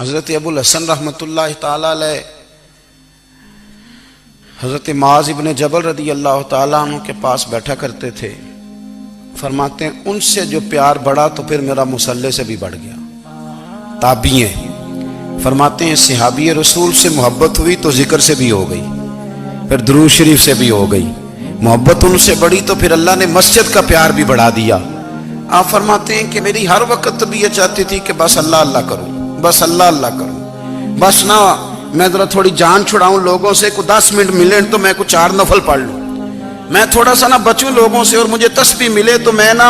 حضرت ابو الحسن رحمۃ اللہ تعالی علیہ حضرت معاذ ابن جبل رضی اللہ تعالیٰ عنہ کے پاس بیٹھا کرتے تھے۔ فرماتے ہیں ان سے جو پیار بڑھا تو پھر میرا مصلی سے بھی بڑھ گیا۔ تابعی ہیں، فرماتے ہیں صحابی رسول سے محبت ہوئی تو ذکر سے بھی ہو گئی، پھر درود شریف سے بھی ہو گئی۔ محبت ان سے بڑھی تو پھر اللہ نے مسجد کا پیار بھی بڑھا دیا۔ آپ فرماتے ہیں کہ میری ہر وقت بھی یہ چاہتی تھی کہ بس اللہ اللہ کروں، بس اللہ اللہ کروں، بس نہ میں ذرا تھوڑی جان چھڑاؤں لوگوں سے، کو 10 منٹ ملے تو میں کچھ 4 نفل پڑھ لوں، میں تھوڑا سا نہ بچوں لوگوں سے، اور مجھے تسبیح ملے تو میں نہ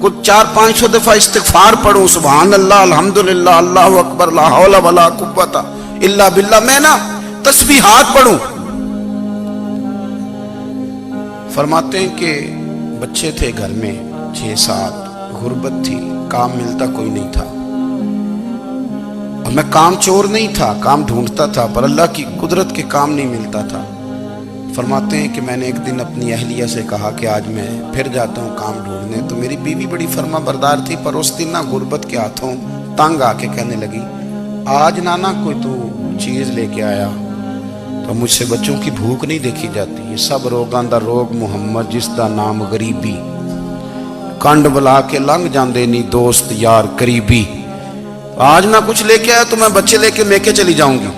کچھ 400-500 دفعہ استغفار پڑھوں، سبحان اللہ، الحمدللہ، اللہ اکبر، لا حول ولا قوت الا باللہ، میں نہ تسبیحات پڑھوں۔ فرماتے ہیں کہ بچے تھے گھر میں 6-7، غربت تھی، کام ملتا کوئی نہیں تھا، اور میں کام چور نہیں تھا، کام ڈھونڈتا تھا، پر اللہ کی قدرت کے کام نہیں ملتا تھا۔ فرماتے ہیں کہ میں نے ایک دن اپنی اہلیہ سے کہا کہ آج میں پھر جاتا ہوں کام ڈھونڈنے، تو میری بیوی بڑی فرما بردار تھی، پر اس دن نہ غربت کے ہاتھوں تنگ آ کے کہنے لگی آج نانا کوئی تو چیز لے کے آیا، تو مجھ سے بچوں کی بھوک نہیں دیکھی جاتی، یہ سب روگاں دا روگ محمد جس دا نام غریبی، کنڈ بلا کے لنگ جاندے نہیں دوست یار قریبی، آج نہ کچھ لے کے آیا تو میں بچے لے کے میکے چلی جاؤں گی۔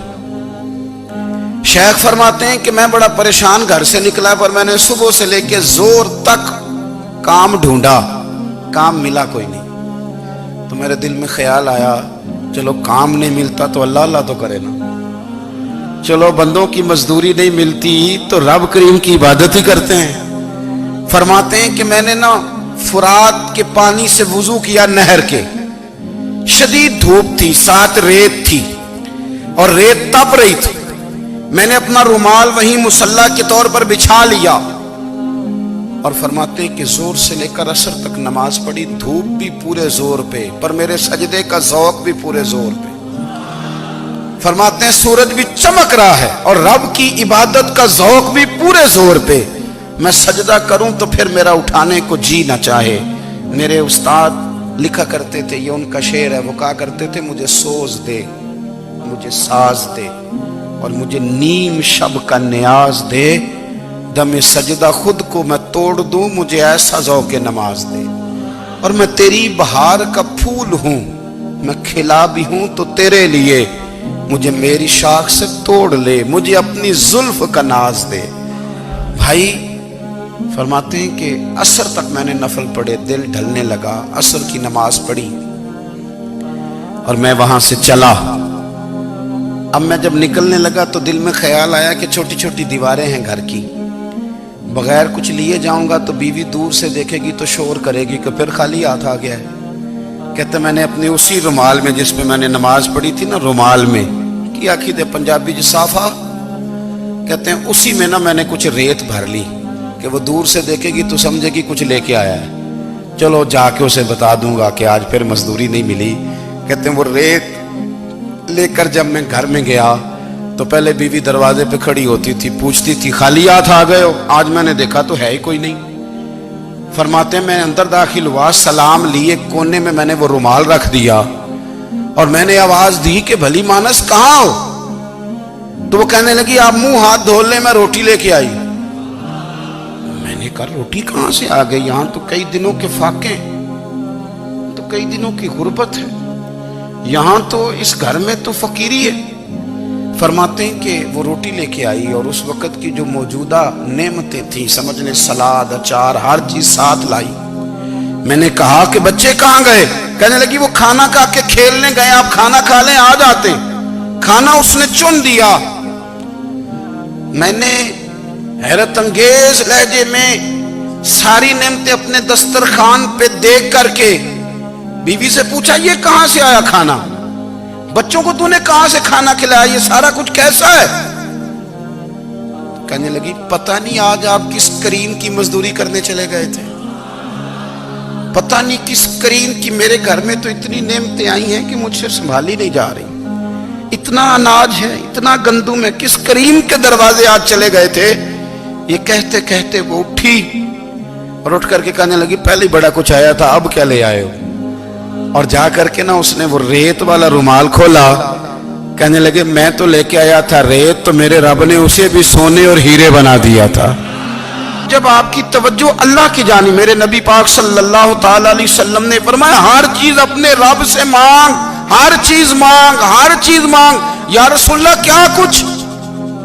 شیخ فرماتے ہیں کہ میں بڑا پریشان گھر سے نکلا، پر میں نے صبح سے لے کے زور تک کام ڈھونڈا، کام ملا کوئی نہیں، تو میرے دل میں خیال آیا چلو کام نہیں ملتا تو اللہ اللہ تو کرے نا، چلو بندوں کی مزدوری نہیں ملتی تو رب کریم کی عبادت ہی کرتے ہیں۔ فرماتے ہیں کہ میں نے نا فرات کے پانی سے وضو کیا، نہر کے، شدید دھوپ تھی، ساتھ ریت تھی اور ریت تپ رہی تھی، میں نے اپنا رومال وہیں مصلی کے طور پر بچھا لیا، اور فرماتے ہیں کہ زور سے لے کر عصر تک نماز پڑھی، دھوپ بھی پورے زور پہ، پر میرے سجدے کا ذوق بھی پورے زور پہ۔ فرماتے ہیں سورج بھی چمک رہا ہے اور رب کی عبادت کا ذوق بھی پورے زور پہ، میں سجدہ کروں تو پھر میرا اٹھانے کو جی نہ چاہے۔ میرے استاد لکھا کرتے تھے، یہ ان کا شعر ہے، وہ کہا کرتے تھے مجھے سوز دے، مجھے ساز دے، اور مجھے نیم شب کا نیاز دے، دم سجدہ خود کو میں توڑ دوں، مجھے ایسا ذوق نماز دے، اور میں تیری بہار کا پھول ہوں، میں کھلا بھی ہوں تو تیرے لیے، مجھے میری شاخ سے توڑ لے، مجھے اپنی زلف کا ناز دے۔ بھائی فرماتے ہیں کہ عصر تک میں نے نفل پڑھے، دل ڈھلنے لگا، عصر کی نماز پڑھی اور میں وہاں سے چلا۔ اب میں جب نکلنے لگا تو دل میں خیال آیا کہ چھوٹی چھوٹی دیواریں ہیں گھر کی، بغیر کچھ لیے جاؤں گا تو بیوی دور سے دیکھے گی تو شور کرے گی کہ پھر خالی ہاتھ آ گیا ہے۔ کہتے میں نے اپنے اسی رومال میں جس میں میں نے نماز پڑھی تھی نا، رومال میں کی آخی دے پنجابی جسافہ کہتے ہیں، اسی میں نا میں نے کچھ ریت بھر لی کہ وہ دور سے دیکھے گی تو سمجھے گی کچھ لے کے آیا ہے، چلو جا کے اسے بتا دوں گا کہ آج پھر مزدوری نہیں ملی۔ کہتے ہیں وہ ریت لے کر جب میں گھر میں گیا تو پہلے بیوی دروازے پہ کھڑی ہوتی تھی، پوچھتی تھی خالی ہاتھ آ گئے ہو؟ آج میں نے دیکھا تو ہے ہی کوئی نہیں۔ فرماتے ہیں میں اندر داخل ہوا، سلام لیے، کونے میں میں نے وہ رومال رکھ دیا اور میں نے آواز دی کہ بھلی مانس کہاں ہو؟ تو وہ کہنے لگی آپ منہ ہاتھ دھو لیں، میں روٹی لے کے آئی۔ میں نے کہا روٹی کہاں سے آ گئی؟ یہاں تو کئی دنوں کے فاقے، تو کئی دنوں کی غربت ہے، یہاں تو اس گھر میں تو فقیری ہے۔ فرماتے ہیں کہ وہ روٹی لے کے آئی اور اس وقت کی جو موجودہ نعمتیں تھیں، سمجھ لیں سلاد، اچار، ہر چیز ساتھ لائی۔ میں نے کہا کہ بچے کہاں گئے؟ کہنے لگی وہ کھانا کھا کے کھیلنے گئے، آپ کھانا کھا لیں آ جاتے۔ کھانا اس نے چن دیا۔ میں نے حیرت انگیز لہجے میں ساری نعمتیں اپنے دسترخوان پہ دیکھ کر کے بیوی سے پوچھا یہ کہاں سے آیا کھانا؟ بچوں کو تو نے کہاں سے کھانا کھلایا؟ یہ سارا کچھ کیسا ہے؟ کہنے لگی پتہ نہیں آج آپ کس کریم کی مزدوری کرنے چلے گئے تھے، پتہ نہیں کس کریم کی، میرے گھر میں تو اتنی نعمتیں آئی ہیں کہ مجھ سے سنبھالی نہیں جا رہی، اتنا اناج ہے، اتنا گندم ہے، کس کریم کے دروازے آج چلے گئے تھے؟ یہ کہتے کہتے وہ اٹھی اور اٹھ کر کے کہنے لگی پہلے بڑا کچھ آیا تھا، اب کیا لے آئے ہو؟ اور جا کر کے نا اس نے وہ ریت والا رومال کھولا کہنے لگے میں تو لے کے آیا تھا ریت، تو میرے رب نے اسے بھی سونے اور ہیرے بنا دیا تھا۔ جب آپ کی توجہ اللہ کی جانب، میرے نبی پاک صلی اللہ تعالی علیہ وسلم نے فرمایا ہر چیز اپنے رب سے مانگ، ہر چیز مانگ، ہر چیز مانگ۔ یا رسول اللہ کیا کچھ؟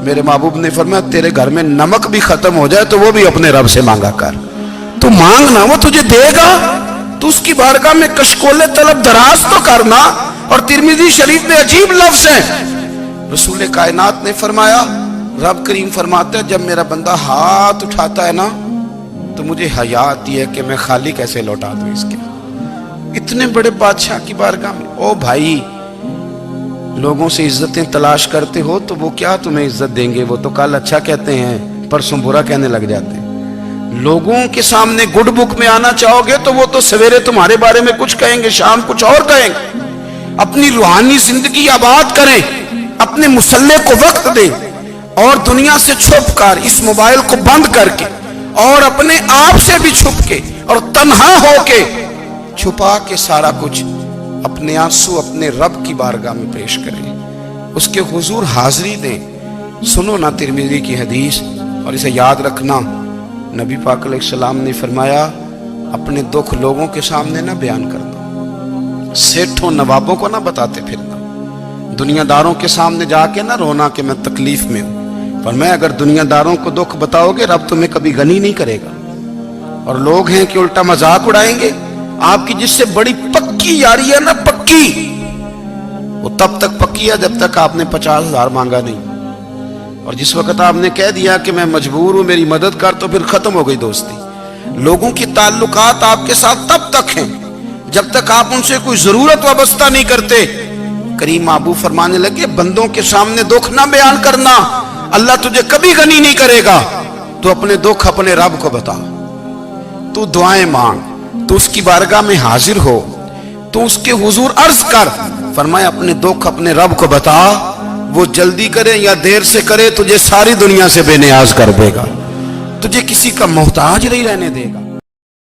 میرے محبوب نے فرمایا تیرے گھر میں نمک بھی ختم ہو جائے تو وہ بھی اپنے رب سے مانگا کر، تو مانگنا وہ تجھے دے گا، تو اس کی بارگاہ میں کشکول طلب دراز تو کرنا۔ اور ترمذی شریف میں عجیب لفظ ہے، رسول کائنات نے فرمایا، رب کریم فرماتا ہے جب میرا بندہ ہاتھ اٹھاتا ہے نا تو مجھے حیا آتی ہے کہ میں خالی کیسے لوٹا دوں اس کے۔ اتنے بڑے بادشاہ کی بارگاہ میں، او بھائی لوگوں سے عزتیں تلاش کرتے ہو تو وہ کیا تمہیں عزت دیں گے؟ وہ تو کل اچھا کہتے ہیں پرسوں برا کہنے لگ جاتے ہیں۔ لوگوں کے سامنے گڈ بک میں آنا چاہو گے تو وہ تو سویرے تمہارے بارے میں کچھ کہیں گے، شام کچھ اور کہیں گے۔ اپنی روحانی زندگی آباد کریں، اپنے مصلح کو وقت دیں، اور دنیا سے چھپ کر اس موبائل کو بند کر کے اور اپنے آپ سے بھی چھپ کے اور تنہا ہو کے چھپا کے سارا کچھ اپنے آنسو اپنے رب کی بارگاہ میں پیش کریں، اس کے حضور حاضری دیں۔ سنو نا ترمذی کی حدیث، اور اسے یاد رکھنا، نبی پاک علیہ السلام نے فرمایا اپنے دکھ لوگوں کے سامنے نہ بیان کرنا، سیٹھوں نوابوں کو نہ بتاتے پھرنا، دنیا داروں کے سامنے جا کے نہ رونا کہ میں تکلیف میں ہوں۔ فرمایا اگر دنیا داروں کو دکھ بتاؤ گے رب تمہیں کبھی غنی نہیں کرے گا، اور لوگ ہیں کہ الٹا مذاق اڑائیں گے۔ آپ کی جس سے بڑی پکی یاری ہے نا، پکی، وہ تب تک پکی ہے جب تک آپ نے 50,000 مانگا نہیں، اور جس وقت آپ نے کہہ دیا کہ میں مجبور ہوں میری مدد کر تو پھر ختم ہو گئی دوستی۔ لوگوں کی تعلقات آپ کے ساتھ تب تک ہیں جب تک آپ ان سے کوئی ضرورت وابستہ نہیں کرتے۔ کریم محبوب فرمانے لگے بندوں کے سامنے دکھ نہ بیان کرنا، اللہ تجھے کبھی غنی نہیں کرے گا۔ تو اپنے دکھ اپنے رب کو بتا، تو دعائیں مانگ، تو اس کی بارگاہ میں حاضر ہو، تو اس کے حضور عرض کر۔ فرمایا اپنے دکھ اپنے رب کو بتا، وہ جلدی کرے یا دیر سے کرے تجھے ساری دنیا سے بے نیاز کر دے گا، تجھے کسی کا محتاج نہیں رہنے دے گا۔